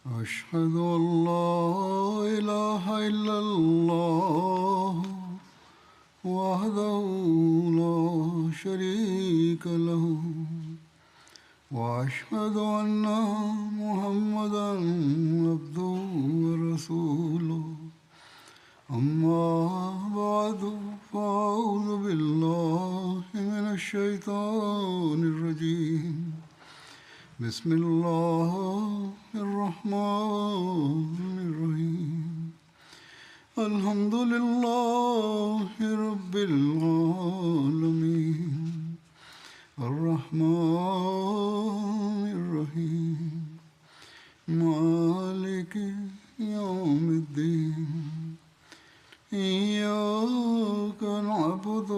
أشهد أن لا إله إلا الله وحده لا شريك له وأشهد أن محمدا عبده ورسوله أما بعد فأعوذ بالله من الشيطان الرجيم بسم الله الرحمن الرحيم الحمد لله رب العالمين الرحمن الرحيم مالك يوم الدين إياك نعبد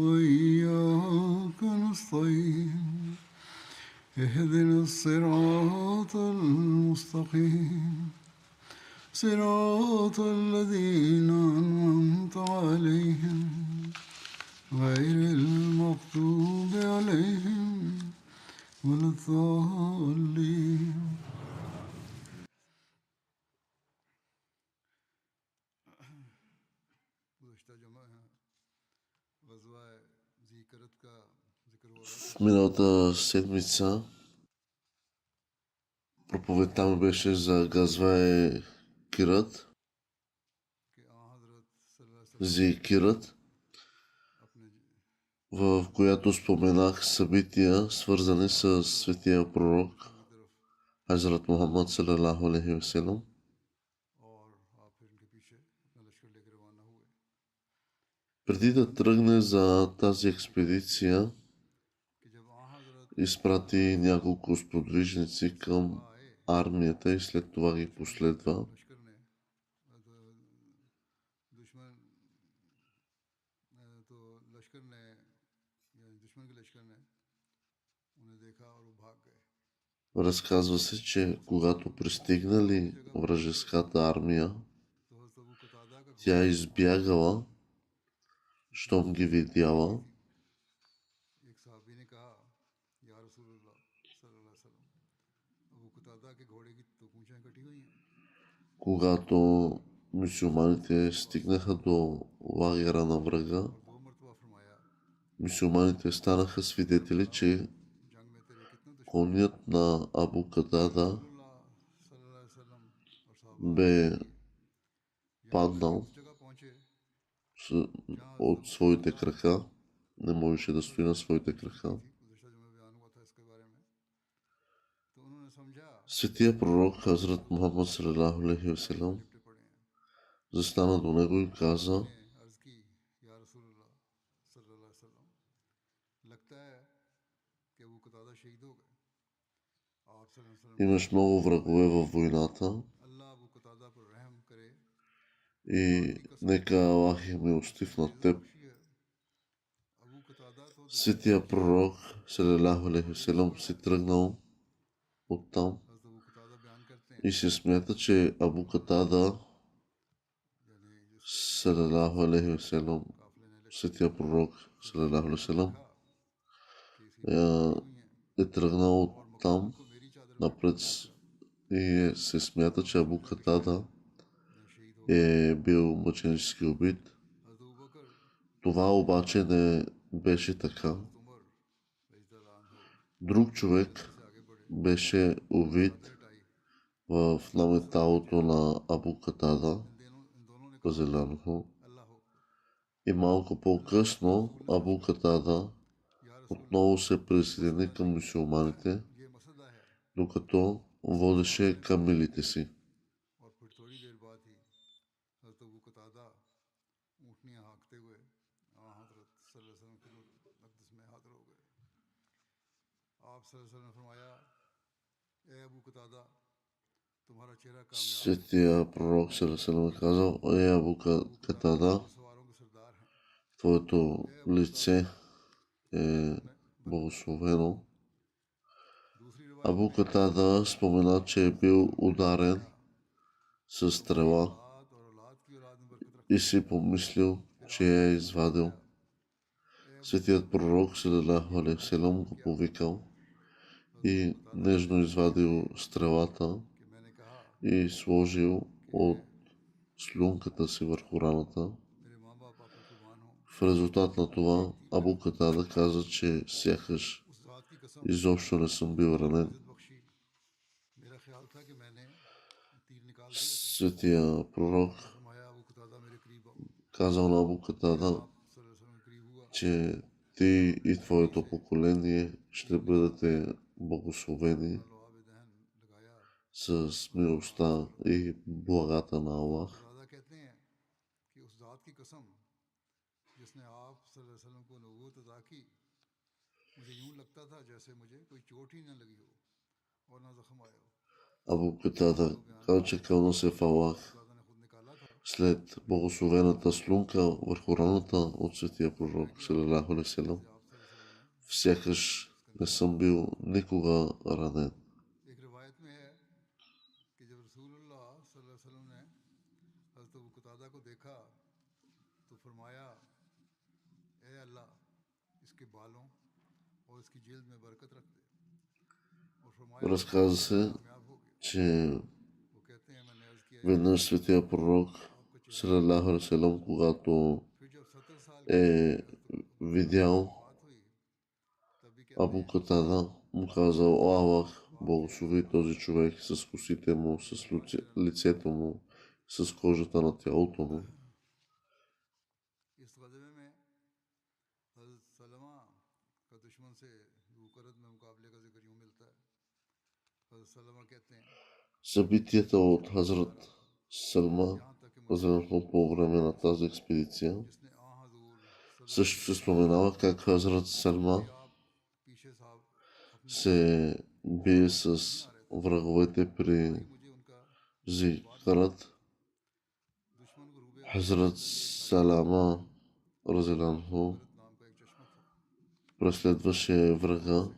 وإياك نستعين اهدنا الصراط المستقيم صراط الذين أنعمت عليهم غير المغضوب عليهم ولا الضالين. В миналата седмица проповедта ми беше за Газвае Кират, Зикират, в която споменах събития, свързани с светия пророк Хазрат Мухаммад салалаху алейхи ва салям. Преди да тръгне за тази експедиция, изпрати няколко сподвижници към армията и след това ги последва. Разказва се, че когато пристигнали вражеската армия, тя избягала, щом ги видяла. Когато мюсюлманите стигнаха до лагера на врага, мюсюлманите станаха свидетели, че конят на Абу Катада бе паднал от своите крака, не можеше да стои на своите крака. Светия пророк Хазрат Мухаммад салалаху алейхи ва салям застана до него и каза: имаш много врагове във войната и нека Аллах е милостив над теб. Светия пророк салалаху алейхи ва салям си тръгнал оттам и се смята, че Абу Катада салалаху алейхи ва салям, светия пророк салалаху алейхи ва салям, е тръгнал оттам напред и се смята, че Абу Катада е бил мъченически убит. Това обаче не беше така. Друг човек беше убит в наметалото на Абу Катада и малко по-късно Абу Катада отново се присъедини към мюсюлманите, докато водеше камилите си. Светия пророк салалаху е казал: Абу Катада, твоето лице е благословено. Абу Катада спомена, че е бил ударен със стрела и си помислил, че я е извадил. Светият пророк салалаху алейхи ва салям го повикал и нежно извадил стрелата и сложил от слюнката си върху раната. मेरे माँ बाप आप पर कुर्बान हो। В резултат на това Абу Катада каза, че сякаш उस जात की कसम изобщо не съм бил ранен. इज्जत बख्शी। मेरा ख्याल था कि मैंने तीर निकाल दिए थे। Светия пророк तो फरमाया अबू कतादा मेरे करीब आओ। казал на Абу मैं Катада, आप सल्लल्लाहु अलैहि वसल्लम के करीब हुआ। че ти и твоето поколение ще бъдете благословени अपना लुआब दहन लगाया। с милостта и благата на अबू Аллах. कतादा कहते हैं कि उस जात की कसम जिसने आप सल्लल्लाहु अलैहि वसल्लम को नबूवत अता की, मुझे यूं लगता था जैसे मुझे कोई चोट ही न लगी हो और ना जख्म आया हो। Абу Катада जो बयान каза, हुआ че है кълна се в Аллах अबू कतादा ने खुद निकाला था। след благословената слюнка върху раната от светия फरमाया пророк, कि आप салалаху алейхи селям, आप सल्लल्लाहु अलैहि वसल्लम ने сякаш не съм бил никога ранен. एक रिवायत में है कि जब रसूलुल्लाह सल्लल्लाहु अलैहि वसल्लम ने हज़रत अबू कतादा को देखा तो फरमाया, ए अल्लाह इसके बालों और इसकी जिल्द में बरकत रख दे। और फरमाया कि तू Разказа बहुत се, कामयाब हो गया। че वो कहते हैं मैंने अर्ज़ किया या веднъж रसूल светия пророк, अल्लाह, आपका चेहरा салалаху алейхи селям, когато फिर जब 70 साल की उम्र е में हज़रत अबू कतादा की видял वफ़ात हुई तब भी कहते Абу हैं Катада, му казал, о Аллах, बाप के благослови този човек с косите му, с лицето му, с кожата на тялото му. इस गज़वे में हज़रत सलमा का दुश्मन से ज़ूक़रद में मुकाबले का जिक्र यूँ मिलता है। हज़रत सलमा कहते हैं Събитията от Хазрат Салма, यहाँ तक कि मुझसे разгледано по време на тази експедиция, जिसने आ हज़ूर सल्लल्लाहु अलैहि също се वसल्लम споменава как Хазрат जब Салма भी आप पीछे साहब अपने се бие साहबा के с साथ नहीं आ रहे थे, враговете при वही मुझे उनका बात Зикарат. दुश्मन को रूबे गज़वा Хазрат के जरिए दिखाई दी। Салама, разделянху, ज़ूक़रद नाम का एक चश्मा था। преследваше वहाँ врага से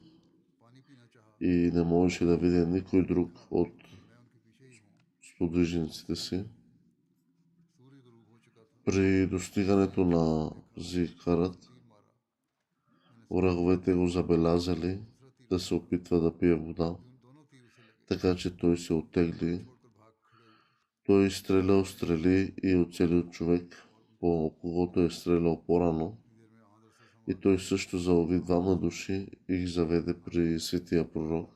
पानी पीना चाहा и не можеше да види никой और друг देखा от कि मैं उनके पीछे ही हूँ। сподвижниците си. सूर्य गुरूब हो चुका था। При достигането на देखा Зикарат, तीर मारा। मैंने सोचा враговете го शायद забелязали दूसरा तीर да се लगाने वाला опитва да пие вода, कि उन दोनों तीर उसे लगे। така че той се हमें оттегли. छोड़कर भाग खड़े हुए Той изстрелял стрели и оцелил човек, по когото е стрелял по-рано. इतनी देर में आंध्र से И संवार той също залови двама души и ги заведе при светия пророк,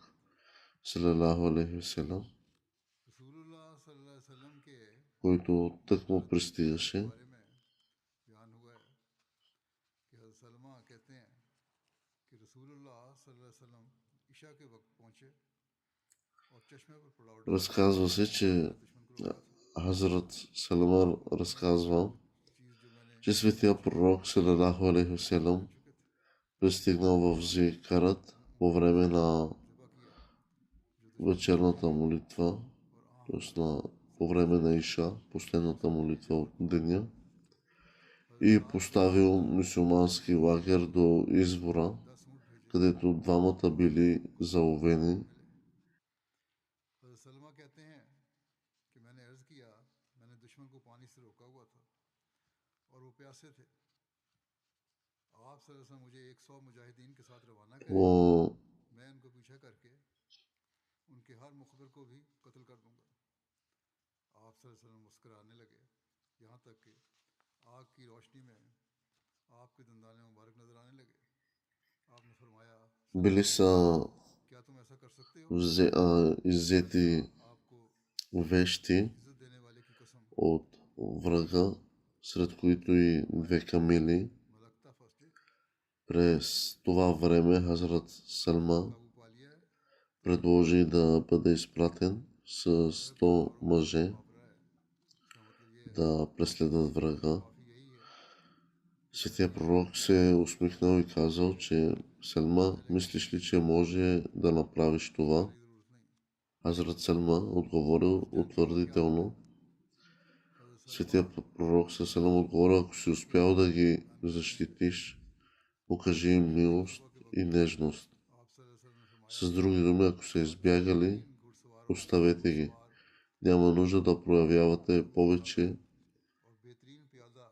салалаху алейхи васелям, रसूलुल्लाह सल्लल्लाहु अलैहि वसल्लम के който тъкмо के пристигаше. बारे में बयान हुआ है कि हज़रत सलमा कहते हैं कि रसूलुल्लाह सल्लल्लाहु अलैहि वसल्लम इशा के वक्त पहुंचे और चश्मे पर पड़ाव डाला। Разказва се, че दुश्मन को रोका था। Хазрат Салман разказва, चीज़ जो मैंने че светия пророк, салалаху алейхи कर васелям, चुके थे пристигнал в Зикарат по време на ज़िबा किया जो दुश्मन вечерната молитва, और т.е. по време на Иша, последната молитва от деня, и हज़रत поставил мюсюлмански лагер до извора, 10 ऊँट भेजे където двамата били заловени. मिले। हज़रत सलमा कहते हैं कि मैंने अर्ज़ किया, मैंने दुश्मन को पानी से रोका हुआ था और वो प्यासे थे। आप सल्लल्लाहु अलैहि वसल्लम मुझे 100 मुजाहिदीन के साथ रवाना करें, О, मैं उनको पीछा करके उनके हर मुखबिर को भी कत्ल कर दूंगा। आप सल्लल्लाहु अलैहि वसल्लम मुस्कुराने लगे यहाँ तक कि आग की रोशनी में आपके दंदाने मुबारक नजर आने लगे। आपने फरमाया били सलमा са क्या तुम ऐसा कर सकते हो? иззети आपको вещи इज्जत देने वाले की कसम от врага, сред които и две камили. मलकता फर्स्ट डे През това време Хазрат Салма काबू पा लिया है। предложи да бъде изпратен с हजरत 100 और мъже मुहावरा है, इसका मतलब ये है да преследват врага. काफी यही है कि जब Светия भी пророк се усмихнал и казал, че Салма, चलेगा мислиш ли, че може да направиш това? डरने की जरूरत नहीं। Хазрат Салма отговорил उस जंग का वाकया आता है। утвърдително. हजरत सलमा Светия пророк със Салам отговорил, ако си успял да ги बयान करते हैं защитиш, покажи им कि милост गजवा के и वक्त нежност. आप सल्लल्लाहु अलैहि वसल्लम ने फरमाया С други думи, ако са избягали, तीन घुड़सवारों оставете ги. घुड़सवार Няма нужда да проявявате अबू कतादा повече और बेहतरीन प्यादा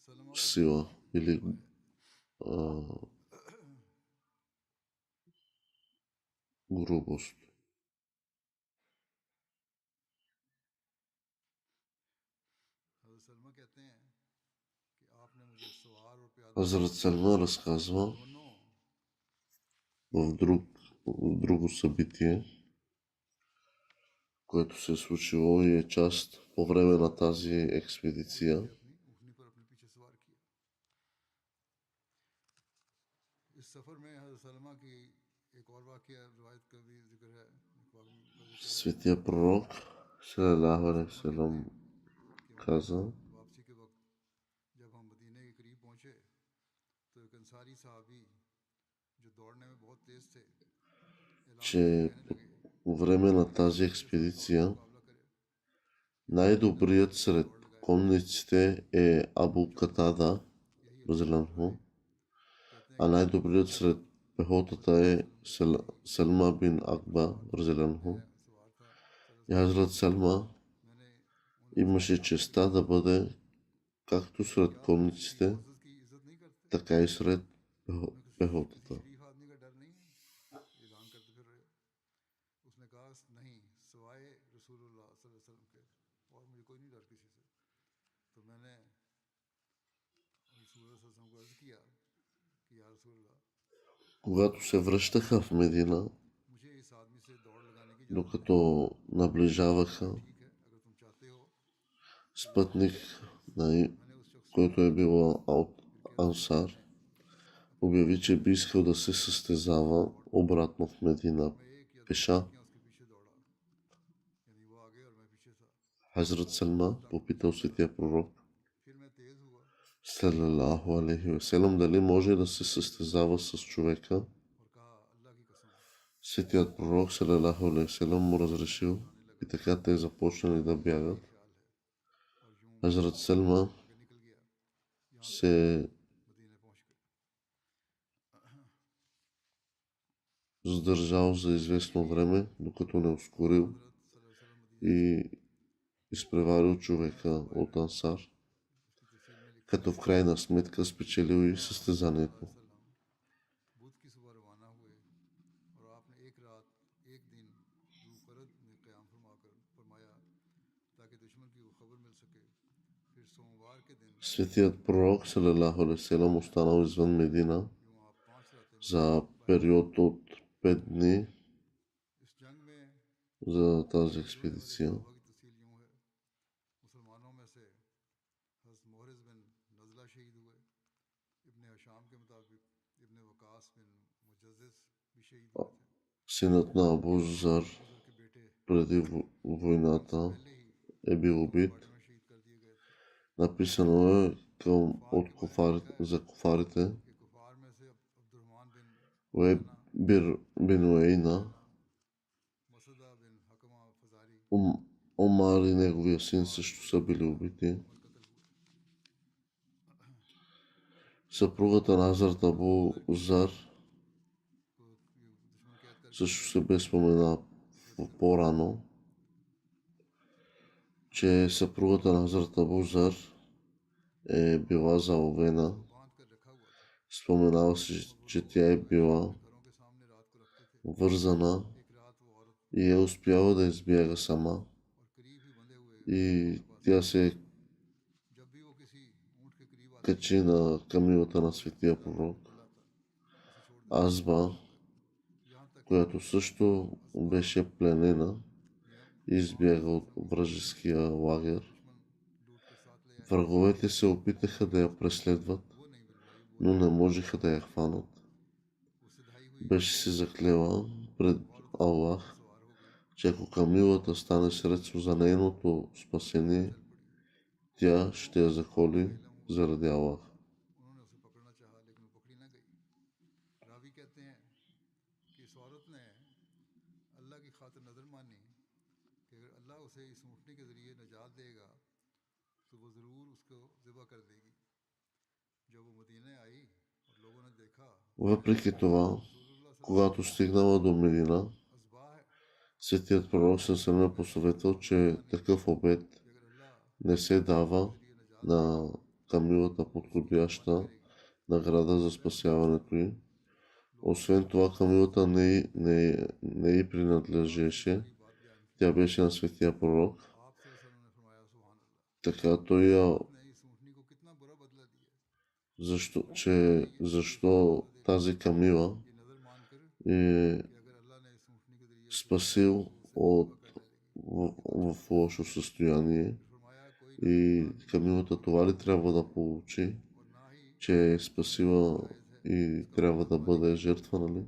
सलमा को сила или मौका है। а, грубост. Хазрат Салма разказва в друго събитие, което се е случило и е част по време на тази експедиция. Светия пророк салалаху алейхи ва салям каза, че по време на тази експедиция най-добрият сред конниците е Абу Катада, разделянху, а най-добрият сред пехотата е Салма бин Акба, разделянху. И Хазрат Салма имаше честа да бъде както сред конниците, така и сред пехотата. Когато се връщаха в Медина, докато наближаваха, спътник, който е бил от Ансар, обяви, че би искал да се състезава обратно в Медина пеша. Хазрат Салма попитал светия пророк салалаху алейхи ва салям дали може да се състезава с човека. Светият пророк салалаху алейхи ва салям му разрешил и така те започнали да бягат. Хазрат Салма се задържал за известно време, докато не ускорил и изпреварил човека от Ансар, като в крайна сметка спечелил и състезанието. Светият пророк салалаху алейхи ва салям останал извън Медина за период от 5 дни за тази експедиция. Синът на Абу Зар преди войната е бил убит. Написано е за куфарите Уейб бин Уейна, Омар и неговия син също са били убити. Съпругата на Хазрат Абу Зар също се бе спомена по-рано, че съпругата на Хазрат Абу Зар е била заловена. Споменава се, че тя е била вързана и е успяла да избяга сама. И тя се качи на камилата на светия пророк Азба, която също беше пленена и избяга от вражеския лагер. Враговете се опитаха да я преследват, но не можеха да я хванат. Беше се заклела пред Аллах, че ако камилата стане средство за нейното спасение, тя ще я заколи заради Аллах. Въпреки това, когато стигнала до Медина, светият пророк се е посъветвал, че такъв обет не се дава на камилата подходяща награда за спасяването й. Освен това, камилата не й принадлежеше. Тя беше на светия пророк. Така той я защо тази Камила е спасил в лошо състояние и Камилата това ли трябва да получи, че е спасила и трябва да бъде жертва, нали?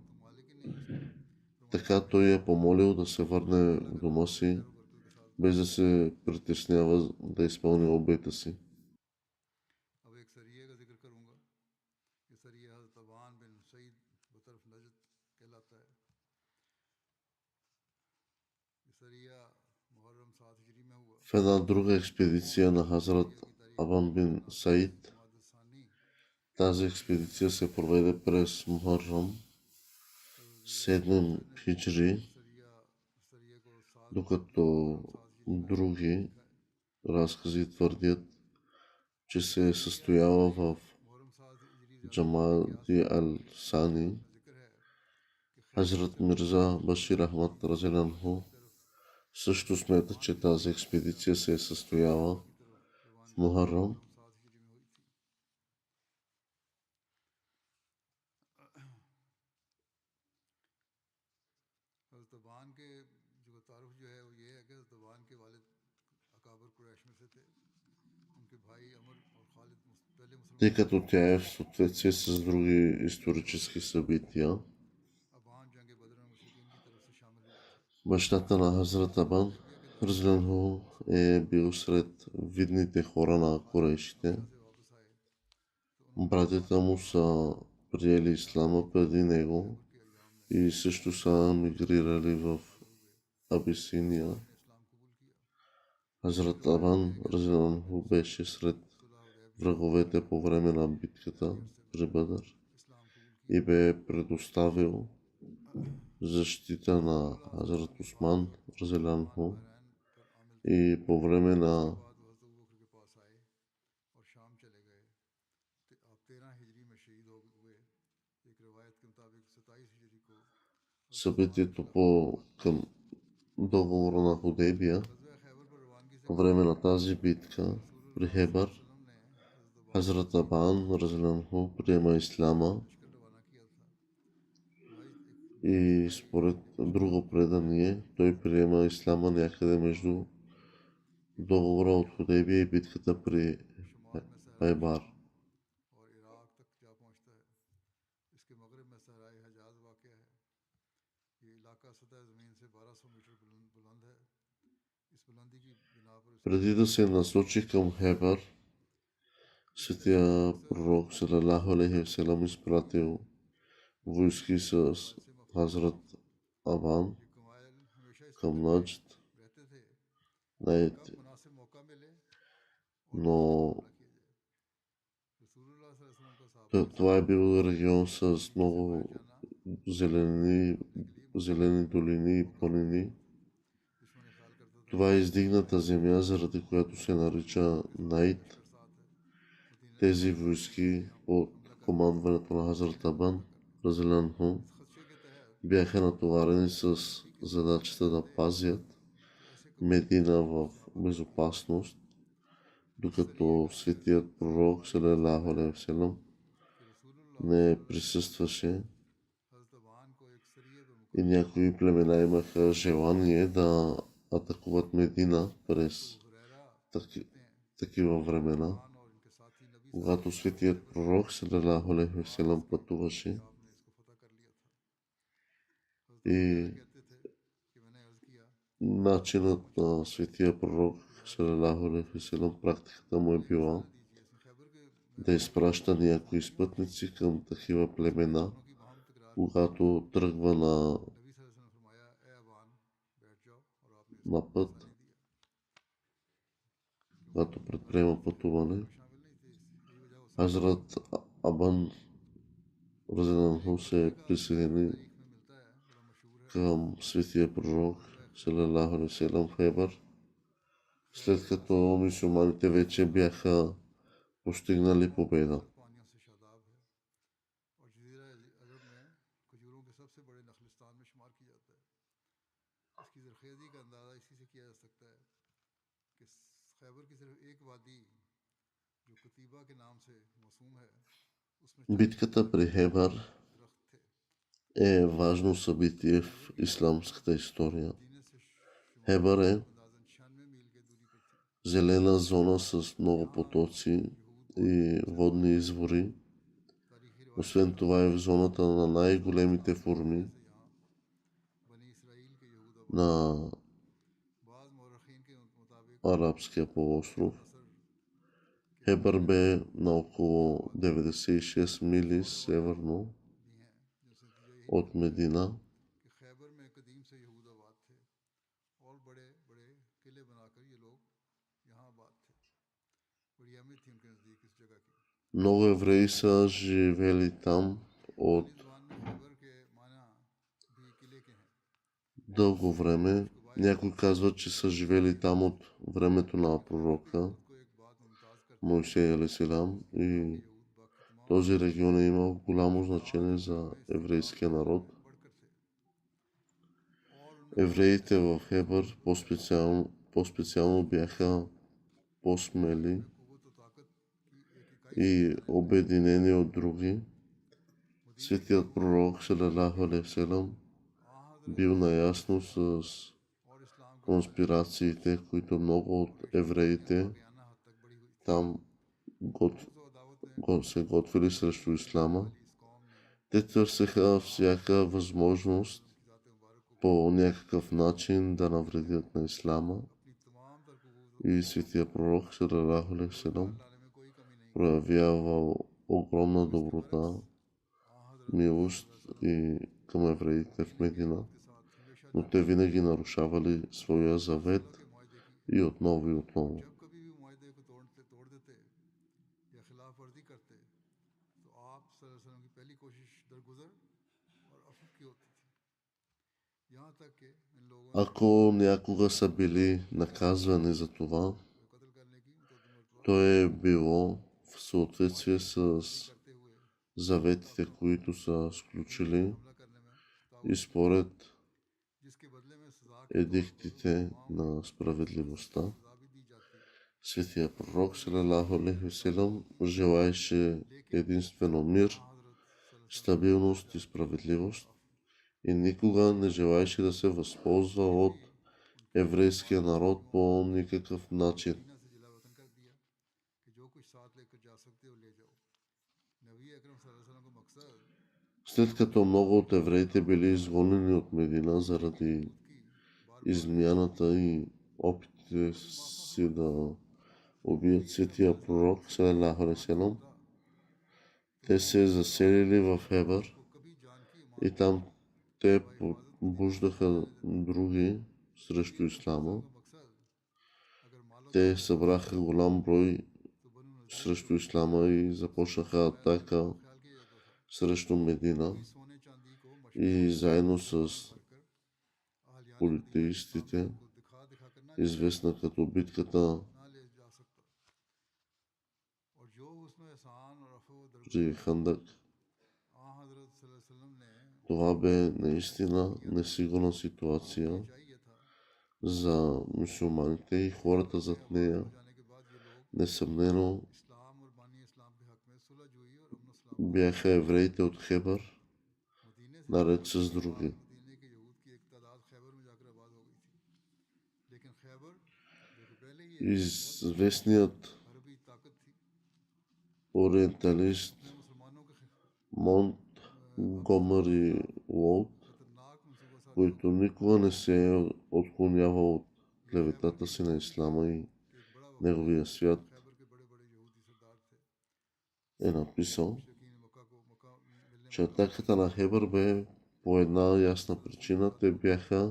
Така той е помолил да се върне в дома си, без да се притеснява да изпълни обета си. В една друга експедиция на Хазрат Абан бин Саид, тази експедиция се проведе през Мухаррам 7 хиджри, докато други разкази твърдят, че се е състояла в Джамади Ал-Сани. Хазрат Мирза Башир Ахмад Разелянху също смята, че тази експедиция се е състояла в Мухаррам. Тъй като тя е в съответствие с други исторически събития. Бащата на Хазрат Абан Разлянху е бил сред видните хора на курейшите. Братята му са приели ислама преди него и също са мигрирали в Абисиния. Хазрат Абан Разлянху беше сред враговете по време на битката при Бадър и бе предоставил защита на Хазрат Усман Разелянху и по време на събитието към договора на Худейбия. По време на тази битка при Хебър, Хазрат Абан Разелянху приема исляма и според друго предание той приема исляма някъде между договора от Худейбия и битката при Хайбар. Преди да се насочи към Хебър, светия пророк салалаху алейхи васелам изпратил войски с Хазрат Абан към Наджд, но това е бил регион с много зелени долини и планини. Това е издигната земя, заради която се нарича Найд. Тези войски под командването на Хазрат Абан Разелянху бяха натоварени с задачата да пазят Медина в безопасност, докато светият пророк салалаху алейхи васелам не присъстваше и някои племена имаха желание да атакуват Медина през такива времена. Когато светият пророк салалаху алейхи васелам пътуваше и начинът на светия пророк салалаху алейхи васелам, практиката му е била да изпраща някои спътници към такива племена, когато тръгва на път, когато предприема пътуване. Хазрат Абан Разелянху се присъедини към светия пророк салалаху алейхи васелам в Хебър, след като мюсюлманите вече бяха постигнали победа. जो कतीबा के नाम से मौसूम है, उसमें Битката при Хебър दरख्त थे। е важно събитие в исламската история. मदीने से शुमाली Хебър е अंदाजन 96 मील की दूरी पर थी। зелена зона с много потоци и водни извори. तारीखी Освен това е в зоната на най-големите форми से यहाँ बनी इसराइल के यहूदा на बाज मौरखीन के मुताबिक арабския полуостров. नसर Хебър бе на около 96 мили северно भी हैं, जिससे नतीजा यही от Медина. कि खैबर में कदीम से यहूदाबाद थे और बड़े बड़े किले बनाकर ये लोग यहाँ आबाद थे। बड़ी अहमियत थी उनके नज़दीक इस जगह की। Много евреи са живели там от पुरानी ज़बान में खैबर के माना भी किले के हैं। дълго време. Някои казват, че са живели там от времето на пророка खुद को एक बात मुमताज़ करते Мойсей алейхиссалам и यहूद बाकी तमाम този регион е имал голямо значение за еврейския народ. बढ़कर थे और उनमें Евреите в Хебър по-специално бяха по-смели कुव्वत व ताकत की एक इकाई и обединени от други. Светият пророк салалаху алейхи ва салям бил наясно с और इस्लाम की конспирациите, които много от евреите बयाना हद तक बढ़ी हुई थी। там се готвили срещу ислама. इस कौम ने Те търсеха всяка възможност की ज़ात मुबारक को по някакъв начин да навредят на ислама. अपनी तमाम तर कुव्वत И светия пророк салалаху алейхи ва салям लाने में कोई कमी नहीं проявява огромна доброта, милост и към евреите в Медина, के साथ हमेशा но те винаги нарушавали своя завет के मुआहदे की и отново и отново. जब कभी भी मुआहदे को तोड़ देते या खिलाफ वर्जी करते तो आप सल्लल्लाहु अलैहि वसल्लम की पहली कोशिश दरगुजर और अफू की होती थी। यहाँ तक कि इन लोगों ने Ако някога са били наказвани за това, कत्ल करने की मुतअद्दिद то е било в съответствие с करते हुए заветите, които са сключили हमला करने में и според जिसके बदले में सजा के едиктите на справедливостта. सजा भी दी जाती Светия пророк салалаху алейхи ва салям желаеше единствено мир, हजरत стабилност и справедливост и никога не желаеше да се възползва от еврейския народ по никакъв начин. से जिला वतन कर दिया कि जो कुछ साथ लेकर जा सकते हो ले जाओ। नबी अकरम सल्लल्लाहु अलैहि वसल्लम का मकसद След като много от евреите били изгонени от Медина заради измяната и опитите си да убият светия пророк салалаху алейхи ва салям, те се заселили в Хебър को कभी जान की и там те побуждаха други срещу ислама. मकसद अगर मालो Те събраха голям брой तो बनु नज़ीर срещу ислама и започнаха атака ख्याल किया जाता था срещу Медина सोने चांदी को и заедно с मशकर अहलियान политеистите, को दिखा कर ना известна като битката ले जा सकता और जो उसमें एहसान और अफो दरगुजर при Хандак. हजरत सल्लल्लाहु अलैहि वसल्लम ने Това бе наистина несигурна ситуация चाहिए था за мюсюлманите и хората зад нея. जाने के बाद ये लोग Несъмнено इस्लाम और बानी इस्लाम के हक में सुलह जुई और अमन सलाम бяха евреите от Хебър, मदीने से наред с други. मदीने के यहूद की एक तादाद खैबर में जाकर आबाद हो गई थी। लेकिन खैबर जो कि पहले ही एक Известният अरबी ताकत थी ориенталист ने मुसलमानों के Монтгомери Уолт, खतरनाक मनसूबा साजी който никога не се е отклонявал от клеветата си на ислама и के एक बड़ा वक्त неговия свят, खैबर के बड़े बड़े यहूदी सरदार थे। е написал, शकीन मक्का को मक्का मिलने че атаката на Хебър бе по една ясна причина. Те бяха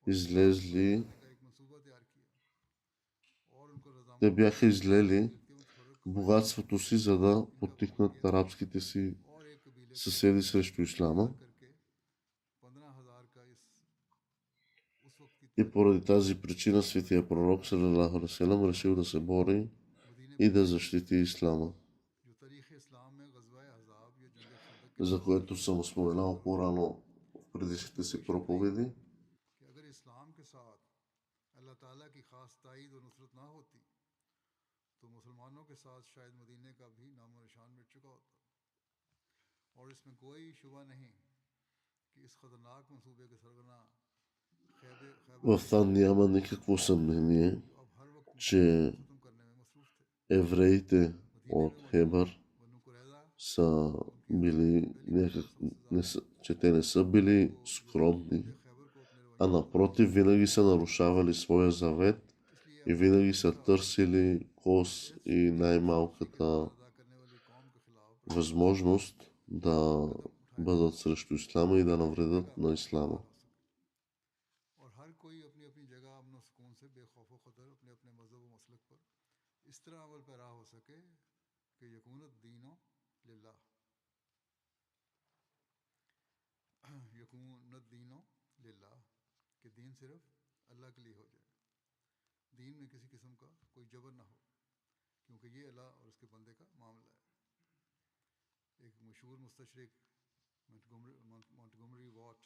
излезли, का एक मनसूबा तैयार किया और उनको रजामंद те бяха излели कीमत फर्क богатството си, за да подтикнат арабските си और एक कबीले съседи срещу ислама. करके 15,000 का इस उस वक्त की И поради тази причина светия пророк салалаху алейхи ва салям решил да се бори मदीने и да защити ислама, जो तारीख इस्लाम में गज़वा अहज़ाब या जंग खंदक за което съм споменал по-рано в предишните си проповеди. कि अगर इस्लाम के साथ अल्लाह ताला की खास ताईद और नुसरत ना होती तो मुसलमानों के साथ शायद मदीने का भी नामो निशान मिट चुका होता और इसमें कोई शुबा नहीं कि इस खतरनाक मंसूबे के सरगना खैबर В това няма никакво съмнение, जो अब हर वक्त मुसलमानों че को ख़त्म करने में मसरूफ़ थे। евреите मदीने от में मौजूद Хебър बनु कुरैज़ा са उनकी били पहली फतह सबसे че те не са били скромни, यहूद खैबर को अपने а रवैये पर напротив винаги са нарушавали своя завет इसलिए и अब винаги ज़रूरी са था търсили коз इस и बेखसूसी के най-малката बाद अदा करने वाली कौम के खिलाफ रसूलुल्लाह възможност да कदम उठाए бъдат सрещу ислама и да ताकि फितने навредят का на ислама. बहाल हो सके और हर कोई अपनी अपनी जगह अमन और सुकून से बेखौफ व खतर अपने अपने मजहब व मसलक पर इस तरह अमल पैरा हो सके कि यकूनत दीनो लिल्लाह यकूनत दीनो लिल्लाह कि दीन सिर्फ अल्लाह के लिए हो जाए दीन में किसी किस्म का कोई जबर ना हो क्योंकि ये अल्लाह और उसके बंदे का मामला है एक मशहूर मुस्तशरिक मॉन्टगोमरी वॉट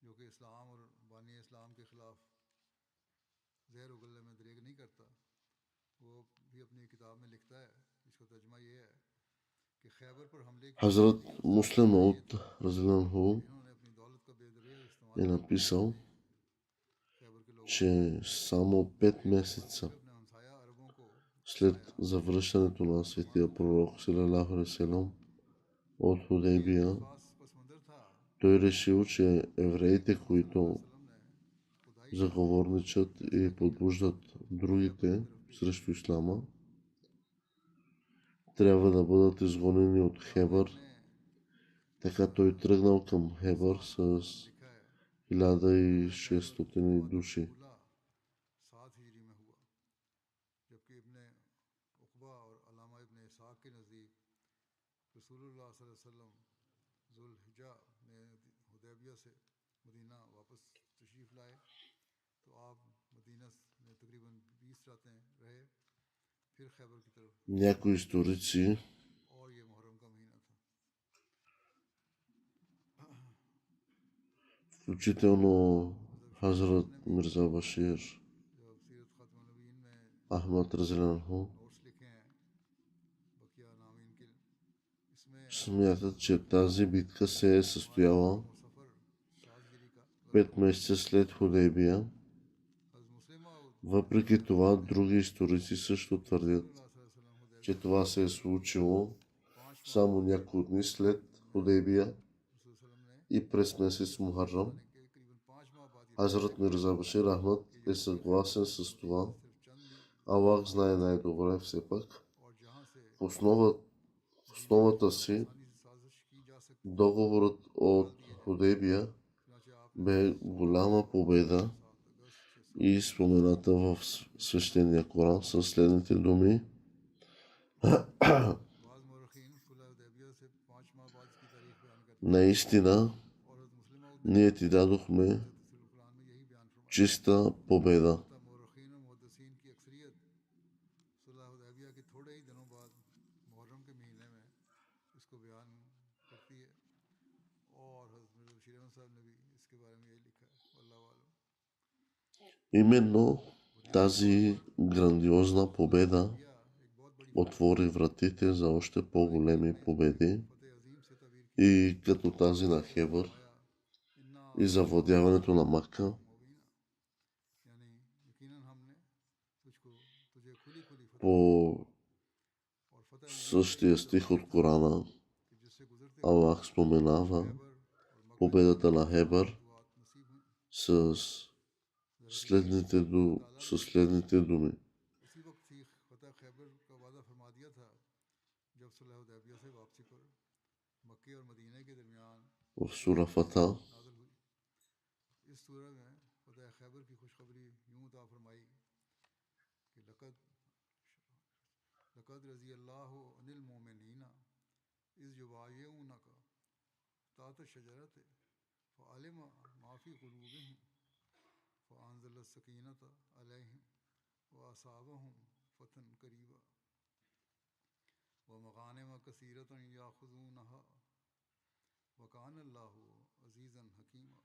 जो कि इस्लाम और बानी इस्लाम के ख़िलाफ़ ज़हर उगलने में दरेग नहीं करता वो भी अपनी किताब में लिखता है इसका तर्जुमा ये है कि खैबर पर हमले की Хазрат बुनियादी और साजिश Муслим वजह ये Ауд थी Разиланху कि इन्होंने अपनी दौलत का बेदरिया इस्तेमाल е करके написал, खैबर के लोगों से че само 5 месеца फिर अपने हमसाया अरबों को след उकसाया завръщането और на मुसलमानों светия के रवैये пророк को बदला салалаху алейхи ва салям от क्योंकि ये कोई Худейбия, ख़ास पस मंज़र था той решил, че कि евреите, मोहम्मद सल्लल्लाहु अलैहि които वसल्लम ने खुदाई का заговорничат फैसला и किया подбуждат और खैबर की другите तरफ भेजा срещу ислама, трябва да бъдат изгонени от लिहाजा Хебър. इब्ने Така той тръгнал към Хебър असाफ с ने लिखा है फतह खैबर 1600 जमात души. ऊला 7 हिजरी में हुआ जबकि इब्ने उक़बा और अल्लामा इब्ने इसाक के नज़दीक रसूलुल्लाह सल्लल्लाहु अलैहि वसल्लम ज़ुल्हिज्जा में हुदैबिया से मदीना वापस तशरीफ़ लाए तो आप मदीना में तकरीबन 20 रातें रहे फिर खैबर की तरफ Някои историци और ये मुहर्रम का महीना था включително हज़रत बशीर Хазрат साहब ने भी Мирза Башир जो सीरत ख़ातमुन नबीयीन में Ахмад Разиланху नोट्स लिखे हैं बकिया नामीन के इसमें смятат, че тази битка се е हमारे състояла मुहर्रम और सफ़र 7 हिजरी का 5 месеца след Худейбия. हज़रत मुस्लिमा Въпреки रज़ियल्लाहु това, अन्हा ने други историци също твърдят, रसूलुल्लाह सल्लल्लाहु अलैहि वसल्लम че हुदैबिया това се е случило 5 माह само बाद से няколко дни след में Худейбия रसूल सल्लम ने и през месец इस वफद Мухаррам. आने के करीबन 5 माह बाद ये फैसला Хазрат किया Мирза Башир Ахмад कि е यहूदी съгласен खैबर с मदीना това. से सिर्फ चंद मील Аллах की знае दूरी पर най-добре все пак. और जहाँ से В основата си आसानी से साजिश की जा सकती थी договорът डाल от दिए जाए Худейбия चुनाचे आपने бе голяма победа 7 अगस्त и спомената в свещения Коран със следните думи. बाद मौरखीन सुलह हुदैबिया से 5 माह बाद इसकी तारीख बयान करते हैं Наистина, और हज़रत मुस्लिम मऊद ने ние भी ти дадохме अपने तफसीरुल कुरान में यही बयान फरमाया чиста победа. अतः मौरखीन और मुहद्दिसीन की अक्सरियत सुलह हुदैबिया के थोड़े ही दिनों बाद मुहर्रम के महीने में इसको बयान करती है और हज़रत मिर्ज़ा बशीर अहमद साहब ने भी इसके बारे में यही लिखा है अल्लाह वालम Именно बुनियादी तौर тази पर грандиозна सुलह победа हुदैबिया एक बहुत बड़ी फतह थी отвори вратите за още कुरान करीम по-големи ने इसको एक победи फतेह अजीम से तबीर किया и като тази на जैसे इसने Хебър फरमाया इन्ना и завладяването на Мака. मुबीना यानी यकीनन हमने तुझको तुझे खुली खुली फतह दी По और फतह मुबीन का същия यही стих ज़वाहिर от था Корана कि जिससे गुजरते हुए Аллах споменава खैबर और मक्का की победата फतह на की तमाम Хебър फतवात नसीब हुई с दरहकीकत अल्लाह ताला ने следните думи. उसी वक्त ही फतह खैबर का वादा फरमा दिया था जब सुलह हुदैबिया से वापसी पर मक्के और मदीने के दरमियान В Сура Фата नाज़िल हुई इस सूरह में फतह खैबर की खुशखबरी यूं अता फरमाई कि लक़द लक़द रज़ी अल्लाहु अनिल मोमिनीना इज़ युबायिऊनका ताहत शजरत फ़अलिम मा फ़ी क़ुलूबिहिम फ़अंज़ल सकीनत अलैहिम वअसाबहुम फ़तहन क़रीबा वमग़ानिम कसीरतन याख़ुज़ूनहा वकान अल्लाहु अज़ीज़न हकीमा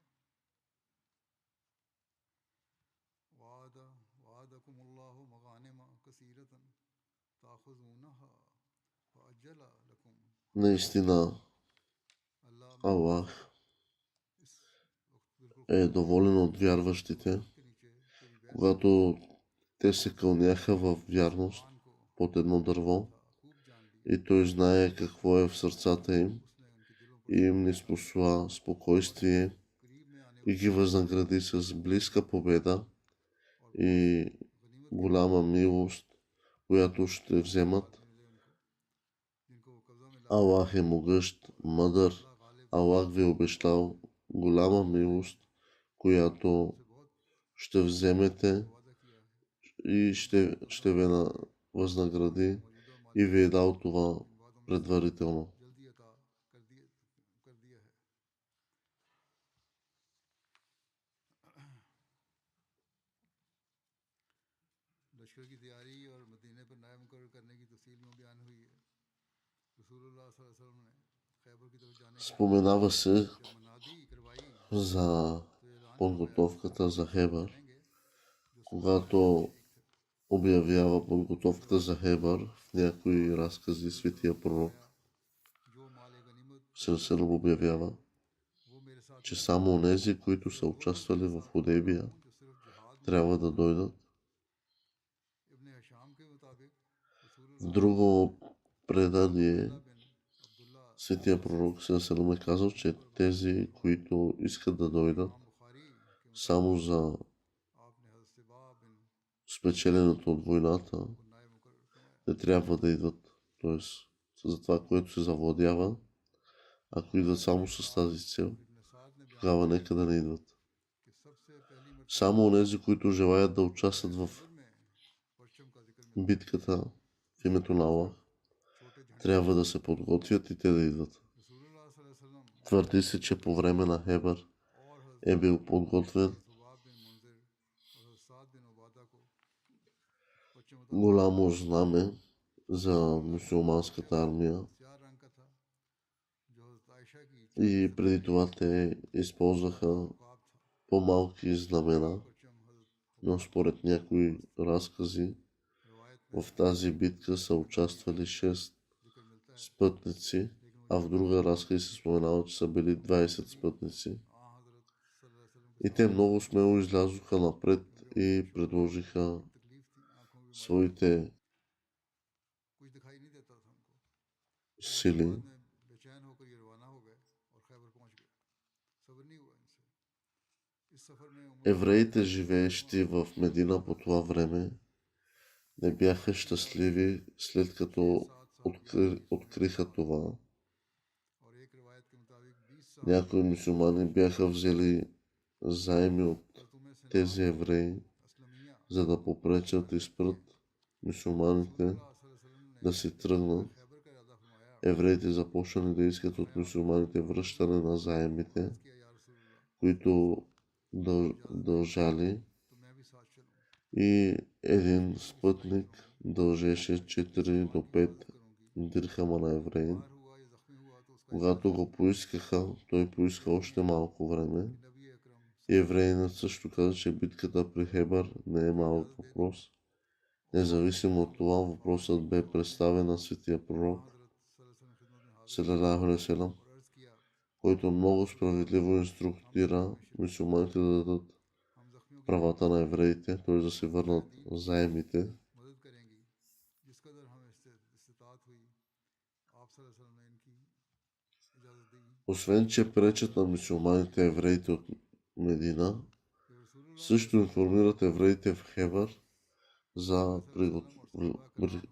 वाद وعدكم الله مغانم كثيرة تأخذونها فأجل لكم Наистина, अल्लाह Аллах इस वक्त बिल्कुल е доволен от вярващите, के नीचे तेरी बैत когато те се кълняха в вярност कुरान को под едно дърво था खूब जान लिया и той знае какво е в сърцата им उसने उनके दिलों पर и им не спосла спокойствие करीब में आने и ги възнагради с близка победа और и गनीमत голяма милост, която ще вземат. मिले उनको जिनको वो कब्जा में ला Аллах е могъщ, мъдър. अल्लाह गालिब Аллах ви е обещал голяма милост, която से बहुत ще вземете वादा किया है и ще ви възнагради मौजूदा и ви е дал това इन वादों में предварително. जल्दी अता कर दिया है लश्कर की तैयारी और मदीने पर नायब मुकर्रर करने की तफसील में बयान हुई है रसूलुल्लाह सल्लल्लाहु अलैहि वसल्लम ने खैबर की तरफ जाने के Споменава се जब मनादी करवाई за तो ऐलान подготовката за Хебър, करेंगे जो когато обявява подготовката за Хебър в някои разкази светия пророк जो माल गनीमत Сърсърм обявява, वो मेरे साथ че само онези, които са участвали в Худейбия, जो सिर्फ जिहाद में трябва да дойдат. इब्ने हशाम के मुताबिक В друго предание बिन अब्दुल्ला светия пророк Сърсърм е казал, че тези, които искат да дойдат इमाम बुखारी के само за आपने हज़रत सिबा बिन спечеленето от войната, को नायब मुकर्रर फरमाया не трябва да идват. Тоест, за това, което се завладява, ако идват само с тази цел, और इब्ने साद ने बयान тогава нека да не идват. कि सबसे पहली मरतबा Само онези, които желаят да участват в खैबर में परचम का जिक्र मिलता битката в името на Аллах, है छोटे झंडे трябва да се подготвят и те да идват. रसूलुल्लाह सल्लल्लाहु अलैहि वसल्लम Твърди се, че по време на Хебър और е бил подготвен सुबाब बिन मुंजिर और साद बिन उबादा को परचम голямо знаме за мюсюлманската армия हथियार रंग का था जो हज़रत आयशा की и преди това те използваха ख्वाब था по-малки знамена, परचम हज़रत но според някои разкази रवायत में в тази битка са участвали 6 जिक्र मिलता है спътници, а в друга разказ се споменава, че са били 20 спътници. हज़रत सल्लल्लाहु अलैहि वसल्लम И те много смело излязоха напред и предложиха तकलीफ थी आंखों में своите कुछ दिखाई नहीं देता था उनको сили. बाद में बेचैन होकर ये रवाना हो गए और खैबर पहुंच गए सब्र नहीं हुआ इनसे इस सफर में Евреите, живеещи в Медина по това време, не бяха щастливи, след като откриха това. और एक रिवायत के मुताबिक 20 साल Някои мюсюлмани бяха взели заеми от तुम्हें से тези евреи, असलमिया за да попречат и спрат мюсюлманите वसल्लम ने да си тръгнат. खैबर का इरादा फरमाया Евреите започнали да искат от мюсюлманите връщане на заемите, किया या रसूलुल्लाह които дължали, तो मैं भी साथ चलूं и един спътник дължеше 4 до 5 дирхама на евреин. बाहर हुआ या जख्मी हुआ तो उसका Когато го поискаха, той поиска още малко време. नबी अकरम И евреинът също каза, че битката при Хебър не е малък въпрос. Независимо от това, въпросът бе представен на светия пророк, हजरत सल्लल्लाहु अलैहि वसल्लम हाजिर салалаху алейхи ва салям, और अर्ज किया който много справедливо инструктира мюсюлманите да дадат हम जख्मियों की правата на евреите, т.е. да се върнат заемите. मदद करेंगी जिस कदर हमें इस्तिताअत हुई आप सल्लल्लाहु अलैहि वसल्लम ने इनकी इजाज़त दी Освен, че пречат на мюсюлманите евреите от Медина, कि रसूलुल्लाह също информират евреите в Хебър за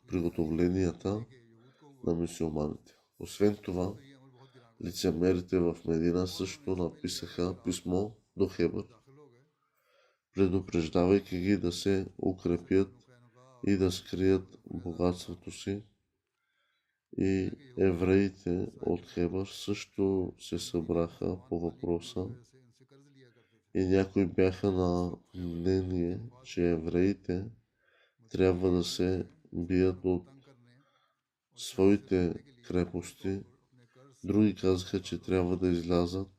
приготовленията के यहूद को हुआ на мюсюлманите. Освен това, तो ये अमल बहुत गिरान лицемерите в Медина също написаха писмо до Хебър, दाखिल हो गए предупреждавайки ги да се укрепят कैनुका и да скрият богатството си. И евреите от Хебър също се събраха по въпроса से इनसे कर्ज लिया करते थे и някои бяха на мнение, че евреите трябва да се бият от तंग करने своите крепости. अपने कर्ज Други казаха, че трябва да излязат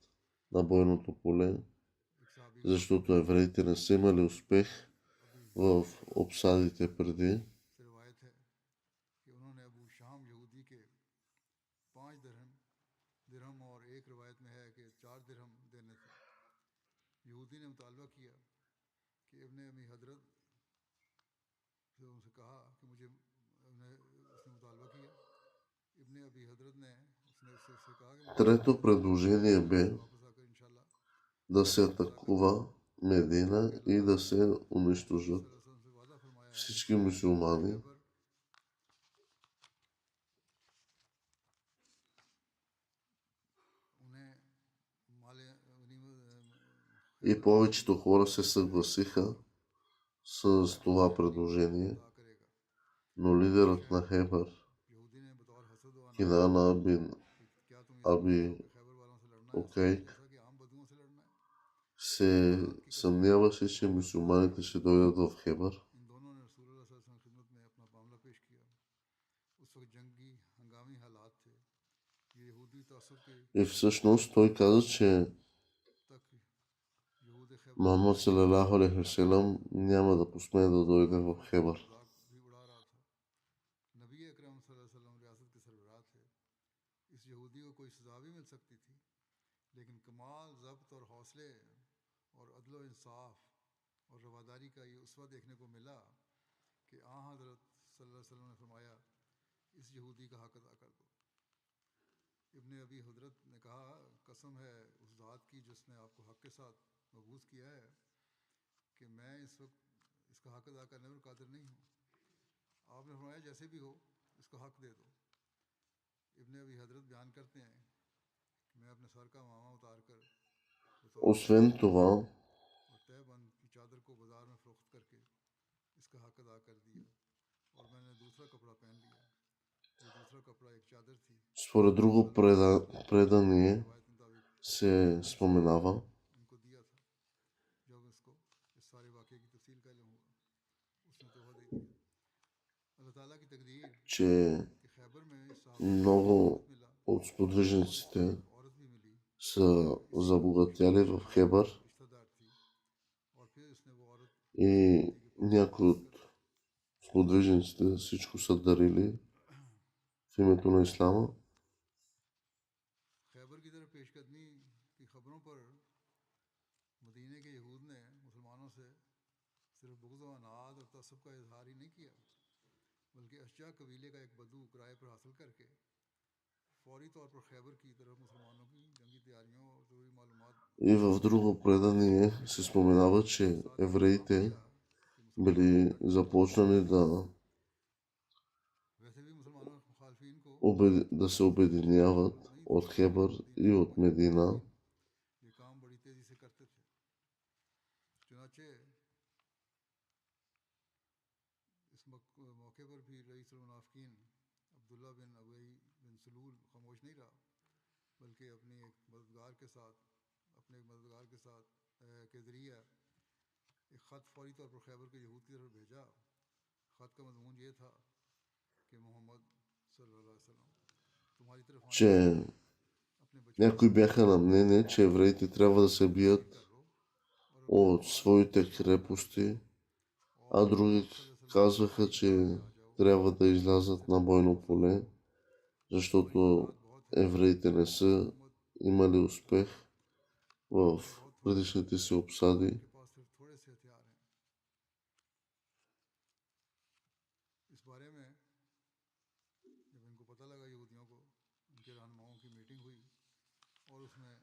на бойното поле, एक साहबी защото евреите не са имали успех в обсадите преди. से रिवायत है कि उन्होंने अबू शाम यहूदी के 5 दिरहम और एक रिवायत में है कि 4 दिरहम देने थे। यहूदी ने मुतालबा किया कि इब्ने अमी हजरत से उनसे कहा कि मुझे उसने मुतालबा किया। इब्ने अबी हजरत ने उससे कहा कि मुझे Трето предложение бе वापस आकर इंशाल्लाह да се атакува Медина и да се унищожат से वादा फरमाया है всички мюсюлмани खैबर उन्हें माले и повечето хора се съгласиха с това предложение, अदा करेगा। но лидерът на Хебър, यहूदी ने बतौर हसद व अनाद Кинана бин कि क्या तुम ये समझते Аби हो कि खैबर वालों से लड़ना है Окейк, जैसा कि आम बदुओं से लड़ना है। се съмняваше, че мюсюлманите ще дойдат в Хебър. इन दोनों ने रसूलुल्लाह सल्लल्लाहु अलैहि वसल्लम की खिदमत में अपना मामला पेश किया। उस वक्त जंगी हंगामी हालात थे। ये यहूदी तअस्सुब के И всъщност той каза, че तक यहूद खैबर Мухаммад салалаху алейхи васелам няма да посмее да дойде в Хебър. मजाक भी उड़ा रहा था। नबी अकरम सल्लल्लाहु अलैहि वसल्लम रियासत के सरबराह थे। इस यहूदी को कोई सजा भी मिल सकती थी, लेकिन कमाल ज़ब्त और हौसले और अदल व इंसाफ और रवादारी का ये उसवा देखने को मिला कि आ हज़रत सल्लल्लाहु अलैहि वसल्लम ने फरमाया इस यहूदी का हक अदा कर दो। इब्ने अबी हजरत ने कहा कसम है उस ज़ात की जिसने आपको हक के साथ मबूस किया है कि मैं इस वक्त इसका हक अदा करने पर कादिर नहीं हूँ। आपने फरमाया जैसे भी हो इसका हक दे दो। इब्ने अबी हजरत बयान करते हैं कि मैं अपने सर का मामा उतार कर Освен това, और तहबंद की चादर को बाजार में फरोख्त करके इसका हक अदा कर दिया और मैंने दूसरा कपड़ा पहन लिया। ये दूसरा कपड़ा एक चादर थी। според друго предание रिवायत मुताबिक се споменава, उनको दिया था। जब इसको इस सारे वाक़े की तफसील का इल्म हुआ उसने तोहफा दे दिया। अल्लाह ताला की तकदीर че कि खैबर में इस सहाबा को много मिला от сподвижниците औरत भी मिली са забогатяли в Хебър रिश्तेदार थी और फिर इसने वो औरत и някои от сподвижниците всичко са дарили в името на Ислама. खैबर की तरफ पेशकदमी की खबरों पर मदीने के यहूद ने मुसलमानों से सिर्फ बुग़्ज़ व अनाद और तअस्सुब का इजहार ही नहीं किया, बल्कि अशजा कबीले का एक बदू किराए पर हासिल करके फौरी तौर पर खैबर की तरफ मुसलमानों की जंगी तैयारियों और ज़रूरी मालूमात И в друго предание се споменава, че евреите били започнали वैसे भी मुसलमानों के मुखालफिन को да се обединяват от Хебър и от Медина. ये काम बड़ी तेज़ी से करते थे। चुनाचे इस मौके पर भी रईसुल मुनाफिकीन अब्दुल्ला बिन अबई बिन सलूल खामोश नहीं रहा, बल्कि अपने एक मददगार के साथ के ज़रिए एक ख़त फौरी तौर पर खैबर के यहूद की तरफ भेजा। ख़त का मज़मून ये था कि मोहम्मद सल्लल्लाहु अलैहि वसल्लम तुम्हारी तरफ आने че वाले अपने बच्चों някои бяха на мнение, че евреите трябва да се бият कर लो और अपने от своите крепости, а други казваха, че трябва да излязат на бойно поле, защото евреите не са имали успех в предишните си обсади. के पास सिर्फ थोड़े से हथियार हैं। इस बारे में जब इनको पता लगा यहूदियों को, उनके रहनुमाओं की मीटिंग हुई और उसमें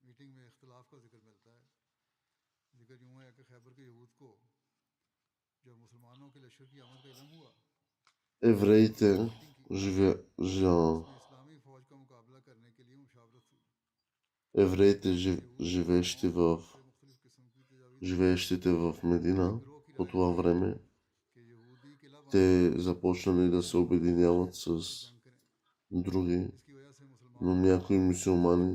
मीटिंग में इख्तिलाफ का जिक्र मिलता है। जिक्र यूँ है कि खैबर के यहूद को जब मुसलमानों के लश्कर की आमद का इल्म हुआ, Евреите इसमें इस्लामी फौज का मुकाबला करने के लिए मुशावरत हुई। живеещите मुख्तलिफ किस्म की तजावीज़ живеещите в Медина गिरोह की по राय това време, कि यहूदी किला बंद те започнали да се обединяват с जंग करें, други, इसकी वजह से मुसलमान но някои мюсюлмани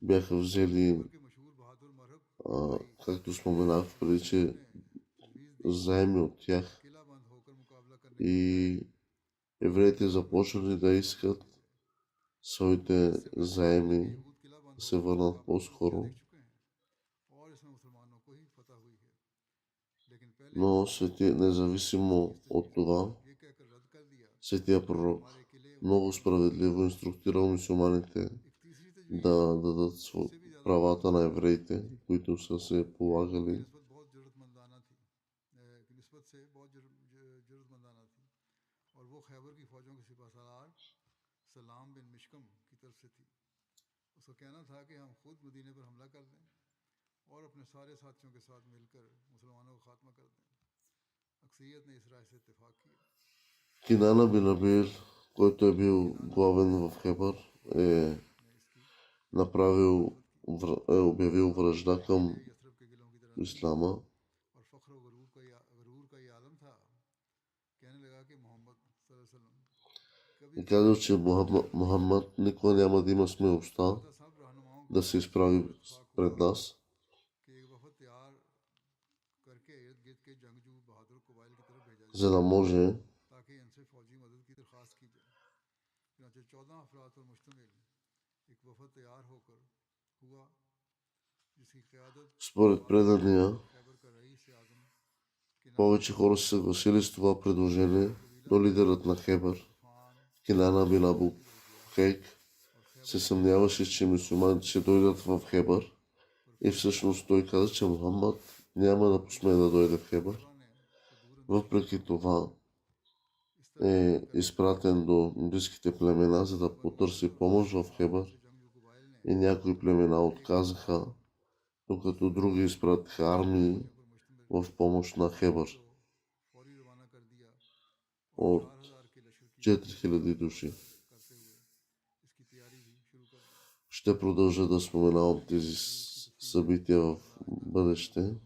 бяха взели, खैबर के मशहूर बहादुर मरहब भाई както споменах преди, че ने तजवीज़ दी заеми от тях किला बंद होकर मुकाबला करने को и евреите започнали да искат своите заеми यहूद किला बंद да се होकर върнат मुकाबला по-скоро. देख चुके हैं और इसमें मुसलमानों को ही फतह हुई है। लेकिन पहले Но независимо от това, ये कहकर रद्द कर दिया светия пророк हमारे किले उनके много कब्जे में हैं। справедливо инструктирал мюсюлманите एक तीसरी तजवीज़ да дадат उससे भी ज़्यादा правата на मुतज़म्मिन евреите, थी които са се उनकी полагали. निस्बत बहुत ज़रूरतमंदाना थी की निस्बत से बहुत ज़रूरतमंदाना थी और वो खैबर की फ़ौजों के सिपह सालार सलाम बिन मिशकम की तरफ से थी। उसका कहना था कि हम खुद मदीने पर हमला कर दें और अपने सारे साथियों के साथ मिलकर मुसलमानों को खात्मा कर दें। अक्सरियत ने इस राय से इत्तेफाक किया। Кинана бин Абил, който е бил главен в Хебър, е ने इसकी направил, मुखालफत की е обявил вражда और към किले यसरब के किलों की तरह नहीं ислама और फ़ख्र व गरूर का ये आलम था। कहने लगा कि मोहम्मद सल्लल्लाहु अलैहि वसल्लम कभी и तैयार казал, नहीं че होंगे Мухаммад никога няма да има смелостта अलबत्ता सब रहनुमाओं да का се इस изправи पर इत्तेफाक हुआ пред нас. कि एक वफद तैयार करके इर्द गिर्द के जंगजू बहादुर कबाइल की तरफ भेजा За जाए да може ताकि इनसे फौजी मदद की दरख्वास्त की जाए। चुनांचे 14 अफराद पर मुश्तमिल एक वफद तैयार होकर हुआ जिसकी क़यादत според предания खैबर का रईस आज़म किनाना повече хора се съгласили с това предложение, कबीला но था лидерът на Хебър, गतफान Кинана бин कबीले Абу की तरफ गया Хейк, और се खैबर के съмняваше, че мюсюлманите ще дойдат в Хебър पर и फौजी всъщност той каза, че Мухаммад няма да посмее да дойде в Хебър. मुर्रा ने उसको दूर अंदेश Въпреки това इस तरह е बयान करने изпратен до близките племена, за да बनु потърси कुरैज़ा помощ в और Хебър दूसरे जंगजू कबाइल ने и някои племена एक हजार отказаха, докато други изпратиха армии फौजियों पर मुश्तमिल в помощ на Хебър को फौरी रवाना कर दिया और от 4000 के लश्कर की 4000 души. करते हुए इसकी तैयारी भी शुरू कर दी। Ще продължа да споменавам тези अभी इसकी तफसील събития в आइंदा бъдеще. करूँगा।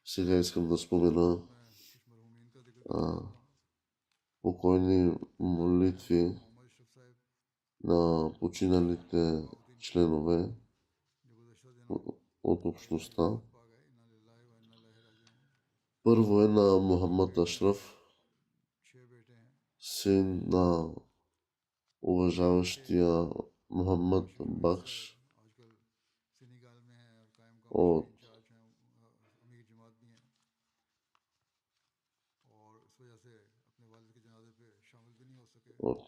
Сега искам да спомена मैं कुछ मरहूमीन का जिक्र करना а, चाहता हूँ। покойни молитви मोहम्मद अशरफ साहब на починалите बहाउद्दीन членове जो गुज़श्ता दिनों от हमारे बीच से общността. वफ़ात पा गए। इन्ना लिल्लाहि व इन्ना इलैहि राजिऊन। Първо е на उनके Мухаммад बेटे Ашраф, 6 बेटे हैं। син на уважаващия Мухаммад काशिफ हमीद Бахш साहब आजकल सेनेगल में हैं और कायम का от मिशनरी इंचार्ज हैं, अमीर जमात भी हैं और इस वजह से अपने वालिद के जनाजे पे शामिल भी नहीं हो सके от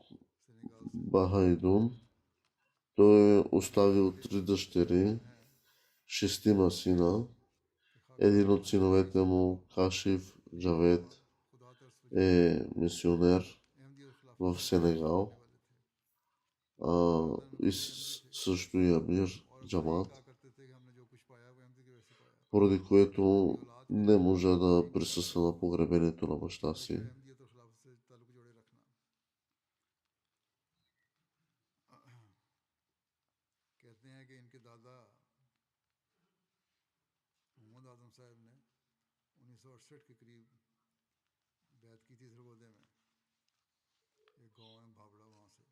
सेनेगल से। Бахайдун. Той е оставил 3 дъщери, हैं 6 сина. कि Един खाकी от синовете му, Кашиф Джавед, खुदा तरस е мисионер अहमदी और खिलाफत в की Сенегал, करने वाले थे। и също и Амир और अक्सर यही Джамат, कहा करते थे कि हमने जो कुछ पाया वो अहमदी की वजह से पाया। поради което उनकी औलाद थे не можа да एक присъства на погребението на баща कोशिश си. है अहमदियत और खिलाफत से ताल्लुक जोड़े रखना। कहते हैं कि इनके दादा मोहम्मद आजम साहब ने 1968 के करीब बैत की थी सरगोदे में, एक गांव है भाबड़ा वहाँ से।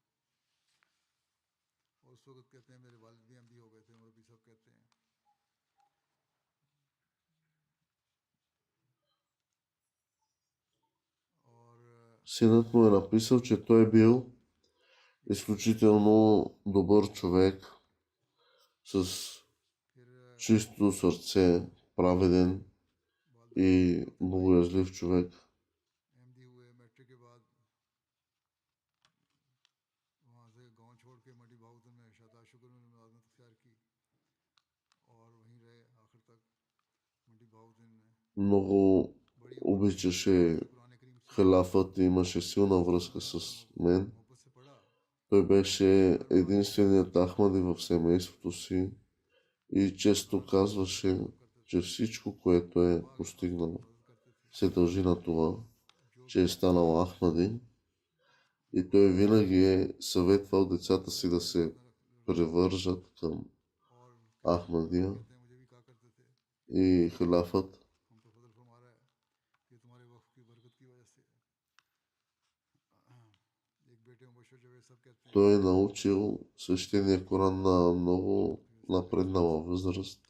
और उस वक्त कहते हैं मेरे वालिद भी अहमदी हो गए थे, मुरब्बी साहब कहते हैं। और Синът му е написал, че той е бил изключително добър човек, с फिर чисто сърце, праведен वालदा и फरमाते भाई богоязлив човек. अहमदी हुए। मैट्रिक के बाद वहाँ से गांव छोड़ के मंडी बहाउद्दीन में शादा शुगर में मुलाजमत अख्तियार की और वहीं रहे आखिर तक मंडी बहाउद्दीन में। Много बड़ी उम्र में обичаше से कुरान करीम से халафът и имаше силна връзка с мен. मोहब्बत से पढ़ा। Той беше единственият Ахмади в семейството си и често казваше, че всичко, което е постигнал, се дължи на това, че е станал Ахмади, и той винаги е съветвал децата си да се превържат към और Ахмадия कहते हैं मुझे भी कहा करते थे и халафът. हम तो फजल फरमा रहा है ये तुम्हारे वक्त की बरकत की वजह से। एक बेटे मुबशर जवेद सब कहते हैं Той е научил свещения Коран на много напреднала възраст,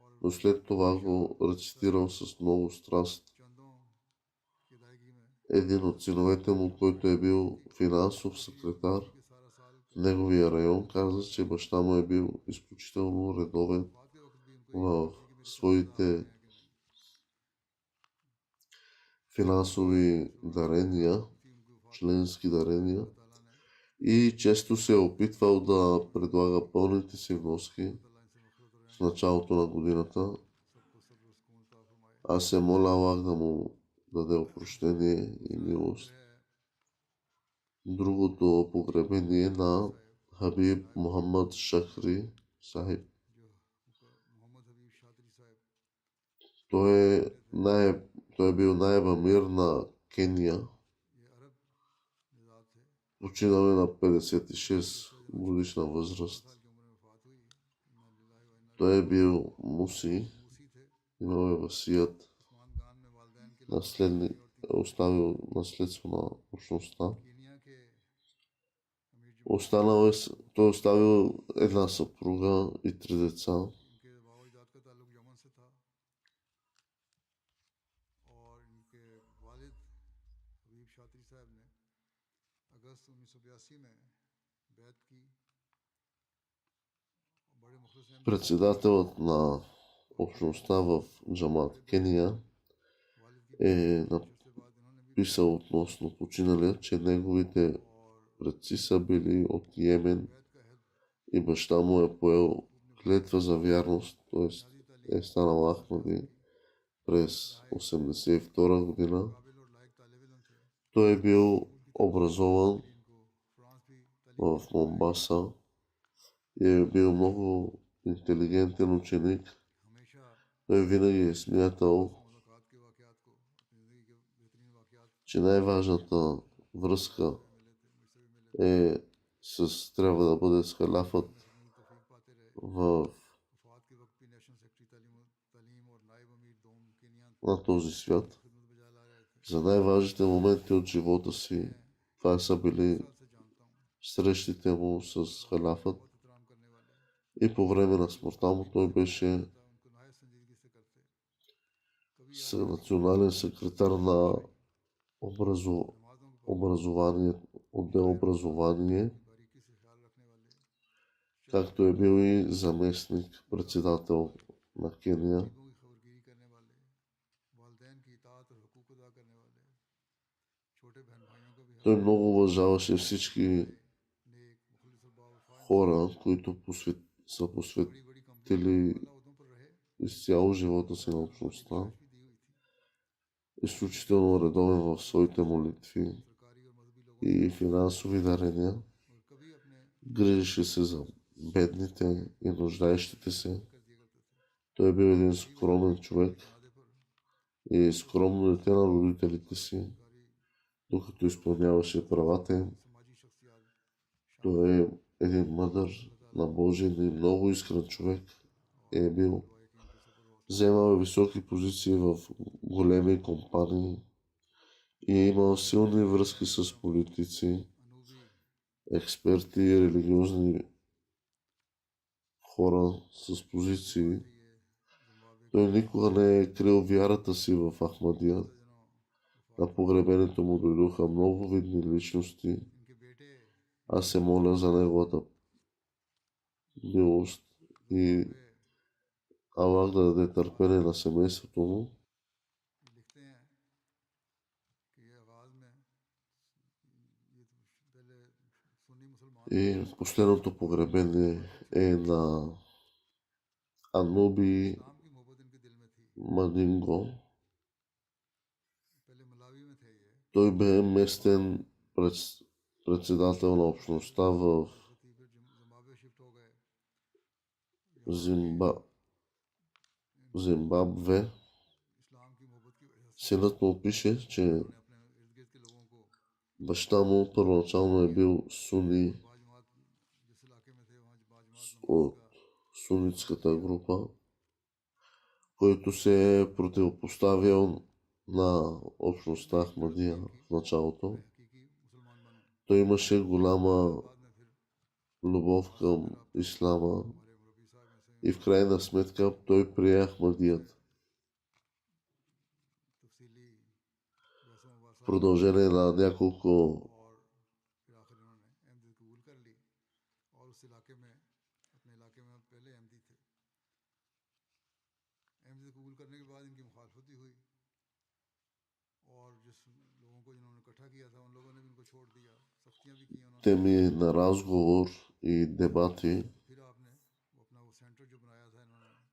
और но след това го शाह рецитирал с много страст. चंदों की अदायगी में Един от синовете му, който е бил финансов секретар उनके सारा साल в неговия район, каза, че баща му е бил изключително редовен बाद के वक्त भी उनको ये в कहते थे कि मेरे साथ अदा своите होते हैं कि नहीं। финансови дарения, членски дарения и често се е опитвал да предлага пълните си вноски в началото на годината. Аз се моля Аллах да му даде опрощение и милост. Другото погребение на Хабиб Мухаммад Шахри Сахиб. Той е бил наиб амир на Кения. Починал е на 56 годишна възраст. Той е бил муси, имал е васият, оставил наследство на общността. Той е оставил една съпруга и 3 деца. Председателът на общността в Джамат Кения е написал относно починалия, че неговите предци са били от Йемен и баща му е поел клетва за вярност, т.е. е станал Ахмади през 1982 година. Той е бил образован в Момбаса и е бил много интелигентен ученик. Той винаги е смятал, че най-важната връзка трябва да бъде с халафът на този свят. За най-важните моменти от живота си това са били срещите му с халафът и по време на смъртта му той беше национален секретар на отдел образование, както е бил и заместник председател на Кения. Той много уважаваше всички хора, които са посветили изцяло живота си на общността. Изключително редовен в своите молитви и финансови дарения. Грижеше се за бедните и нуждаещите се. Той е бил един скромен човек и скромно дете на родителите си, докато изпълняваше правата им. Той е един мъдър, набожен и много искрен човек. Е бил. Вземал високи позиции в големи компании и е имал силни връзки с политици, експерти и религиозни хора с позиции. Той никога не е крил вярата си в Ахмадия. На погребението му дойдоха много видни личности. Аз се моля за неговата милост и Аллах да даде търпение на семейството му. И последното погребение е на Ануби Мадинго. Той бе местен председател на общността в Зимбабве. Синът му пише, че баща му първоначално е бил суни от сунитската група, който се е противопоставял на общността Ахмадия в началото. Той имаше голяма любов към ислама и в крайна сметка той прие Ахмадият. В продължение на няколко теми на разговор и дебати.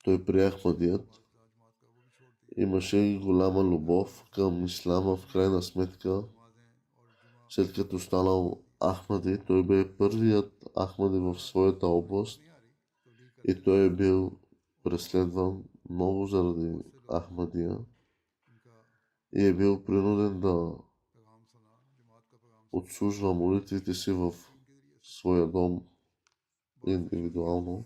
Той при Ахмадият имаше голяма любов към ислама. В крайна сметка, след като станал Ахмади, той бе първият Ахмади в своята област и той е бил преследван много заради Ахмадия и е бил принуден да отслужва молитвите си в своя дом индивидуално.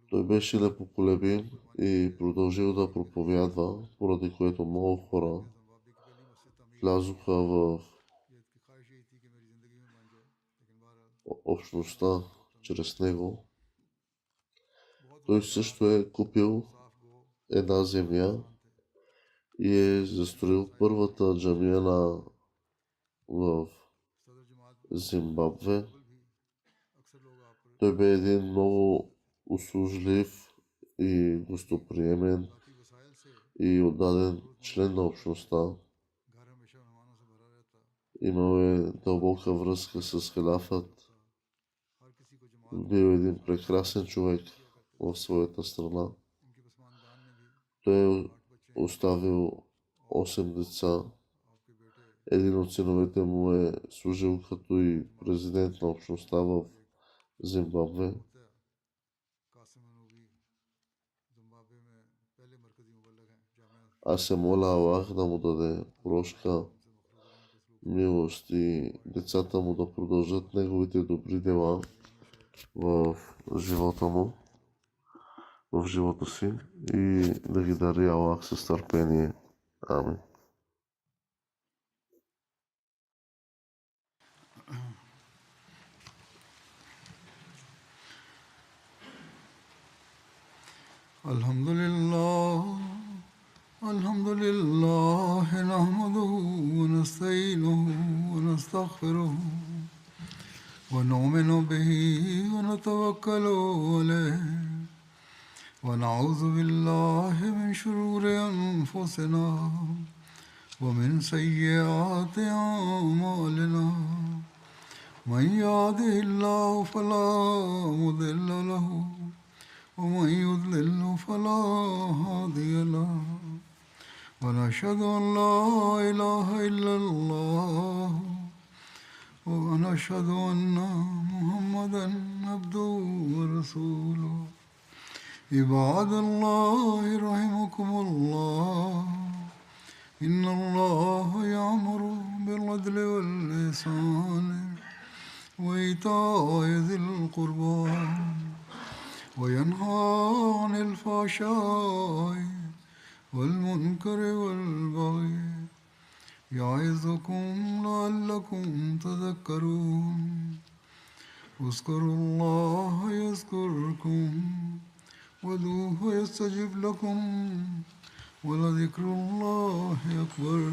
Той беше непоколебим и продължил да проповядва, поради което много хора влязоха в общността чрез него. Той също е купил една земя и е застроил първата джамия в Зимбабве. Той бе един много услужлив и гостоприемен и отдаден член на общността. Имал е дълбока връзка с халафът. Бил един прекрасен човек в своята страна. Той е оставил 8 деца. Един от синовете му е служил като и президент на общността в Зимбабве. Аз се моля Аллах да му даде прошка милост и децата му да продължат неговите добри дела в живота му, в живота си и да ги дари Аллах с търпение. Амин. الحمد لله نحمده ونستعينه ونستغفره ونؤمن به ونتوكل عليه ونعوذ بالله من شرور أنفسنا ومن سيئات أعمالنا من يهده الله فلا مضل له ومن يضلل فلا هادي له ونشهد أن لا إله إلا الله ونشهد أن محمدا عبده ورسوله عباد الله رحمكم الله إن الله يأمر بالعدل والإحسان وإيتاء ذي القربى وينهى عن الفحشاء والمنكر والبغي يعظكم لعلكم تذكرون اذكروا الله يذكركم وادعوه يستجب لكم ولذكر الله أكبر